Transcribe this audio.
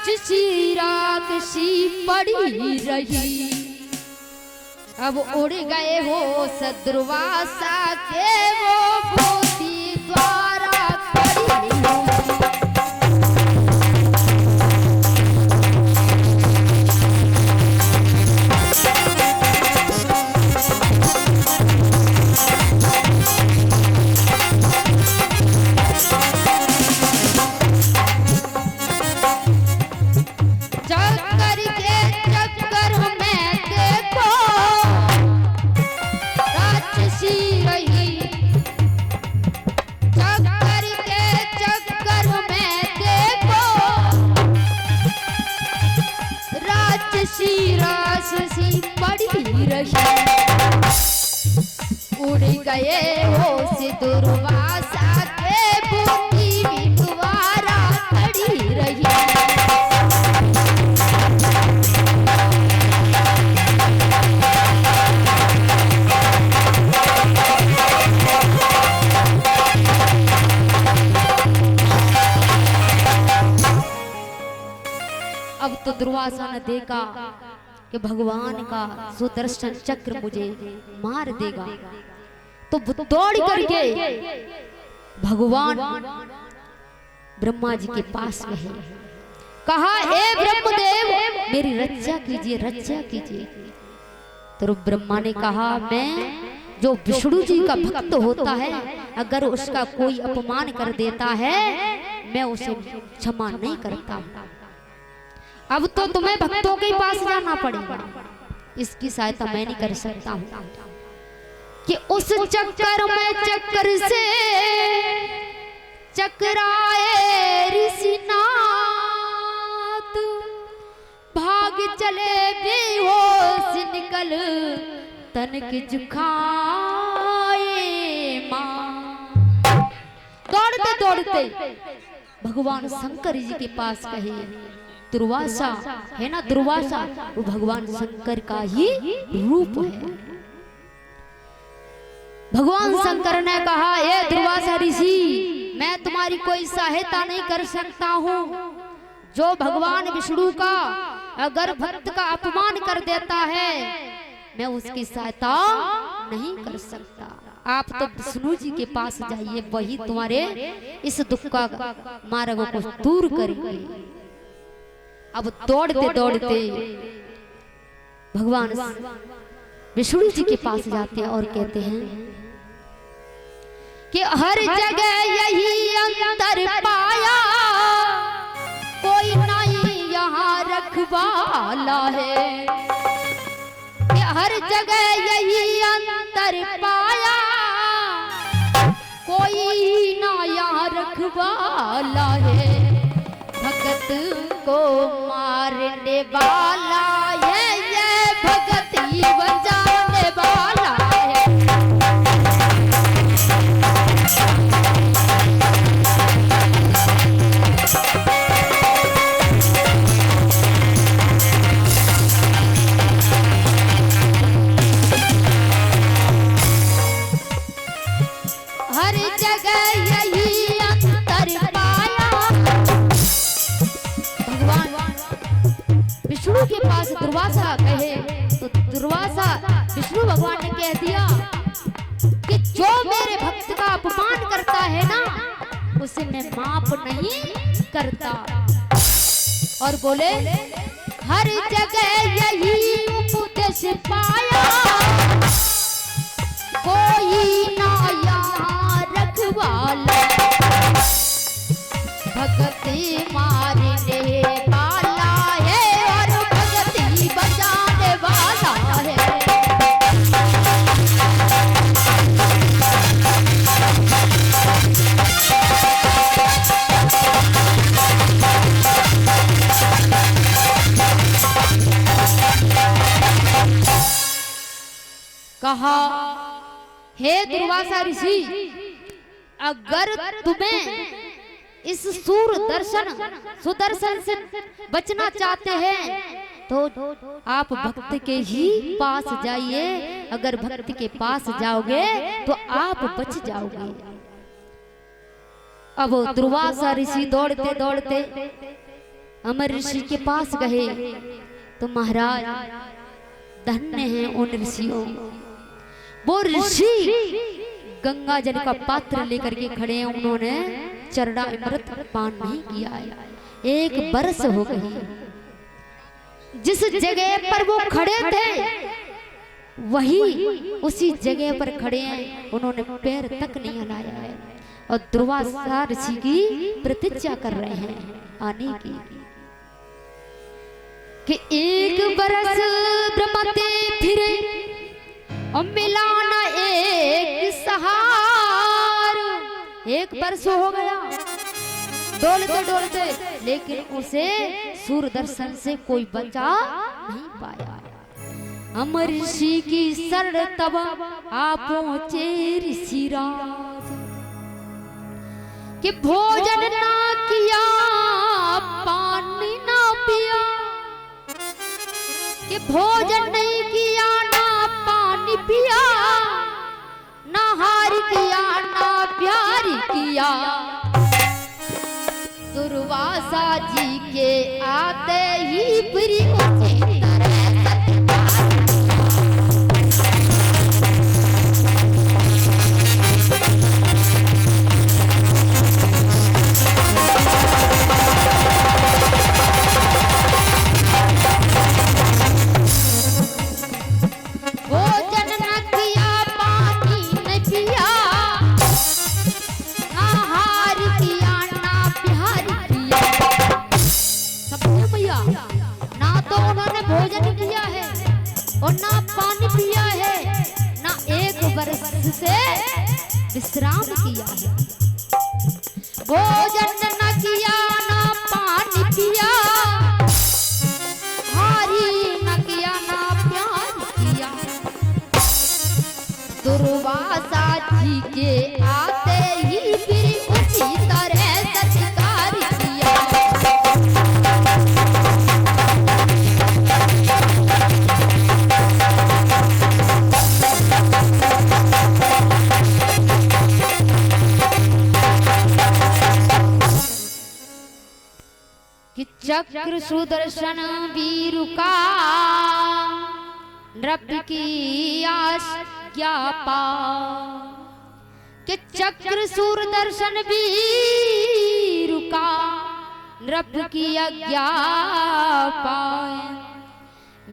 राक्षसी राक्षसी पड़ी रही। अब उड़ गए हो सदुर्वासा के वो भूति द्वारा पड़ी रही। राक्षसी पड़ी रही। उड़ गए हो से दुर्वासा के भूति द्वारा पड़ी रही। अब तो दुर्वासा ने देखा कि भगवान का सुदर्शन चक्र मुझे मार देगा, तो दौड़ करके भगवान ब्रह्मा जी के पास गए। कहा, हे ब्रह्मदेव मेरी रक्षा कीजिए, रक्षा कीजिए। तो ब्रह्मा ने कहा, मैं जो विष्णु जी का भक्त होता है अगर उसका कोई अपमान कर देता है मैं उसे क्षमा नहीं करता। अब तो तुम्हें भक्तों के पास जाना पड़ेगा, इसकी सहायता मैं नहीं कर सकता हूँ कि उस चक्कर में चक्कर से चकराए ऋषिनाथ, भाग चले बेहोश निकल तन के जुखाए माँ। दौड़ते दौड़ते भगवान शंकर जी के पास कहे, दुर्वासा है ना, दुर्वासा वो भगवान शंकर का ही रूप है। भगवान शंकर ने कहा, ये दुर्वासा ऋषि मैं तुम्हारी कोई सहायता नहीं कर सकता हूँ। जो भगवान विष्णु का अगर भक्त का अपमान कर देता है मैं उसकी सहायता नहीं कर सकता। आप तो विष्णु जी के पास जाइए, वही तुम्हारे इस दुख का मार्ग को दूर करेंगे। अब दौड़ते दौड़ते भगवान विष्णु जी के पास जाते हैं और कहते हैं कि हर जगह यही अंतर पाया, कोई नहीं यहाँ रखवाला है। कि हर जगह यही अंतर पाया, कोई ना यहाँ रखवाला है। भगत को मारने वाला ये भगत ही बचाने वाला है। हर जगह यही अंतर पाया। विष्णु के पास दुर्वासा कहे तो दुर्वासा विष्णु भगवान ने कह दिया कि जो मेरे भक्त का अपमान करता है ना उसे मैं माफ नहीं करता। और बोले, हर जगह यही उपदेश पाया, कोई ना यहाँ रखवाला। भगती मारने वाला है और भगती बचाने वाला है। कहा, हे दुर्वासा ऋषि अगर तुम्हें इस सुदर्शन से बचना चाहते हैं तो आप भक्त के ही पास जाइए। अगर भक्त के पास जाओगे तो आप बच जाओगे। अब दुर्वासा ऋषि दौड़ते दौड़ते अमर ऋषि के पास गए तो महाराज धन्य हैं उन ऋषियों। वो ऋषि गंगा जल का पात्र लेकर के खड़े हैं, उन्होंने चरणामृत पान नहीं किया है। 1 बरस हो गई। जिस जगह पर वो खड़े थे वही उसी जगह पर खड़े हैं, उन्होंने पैर तक नहीं हिलाया है और दुर्वासा ऋषि की प्रतीक्षा कर रहे हैं आने की कि 1 बरस ब्रह्मते फिरे और मिला न एक सहार। 1 बरस हो गया डोलते डोलते, लेकिन उसे सूर्य दर्शन से कोई बचा नहीं पाया। अमर ऋषि की शरण तब आ पहुंचे ऋषिराज कि भोजन ना किया पानी ना पिया, कि भोजन नहीं किया ना पानी पिया, ना हार किया ना प्यार किया। दुर्वासा जी के आते ही प्री और ना पानी पिया है, ना 1 बरस से विश्राम किया है। भोजन न किया ना पानी पिया, हारी न किया ना प्यार किया। दुर्वासा जी के आते ही फिर उसी तरह सत्कार किया। कि चक्र सुदर्शन वीर का नृप की आज्ञा पा, कि चक्र सुदर्शन वीर का नृप की आज्ञा पाए।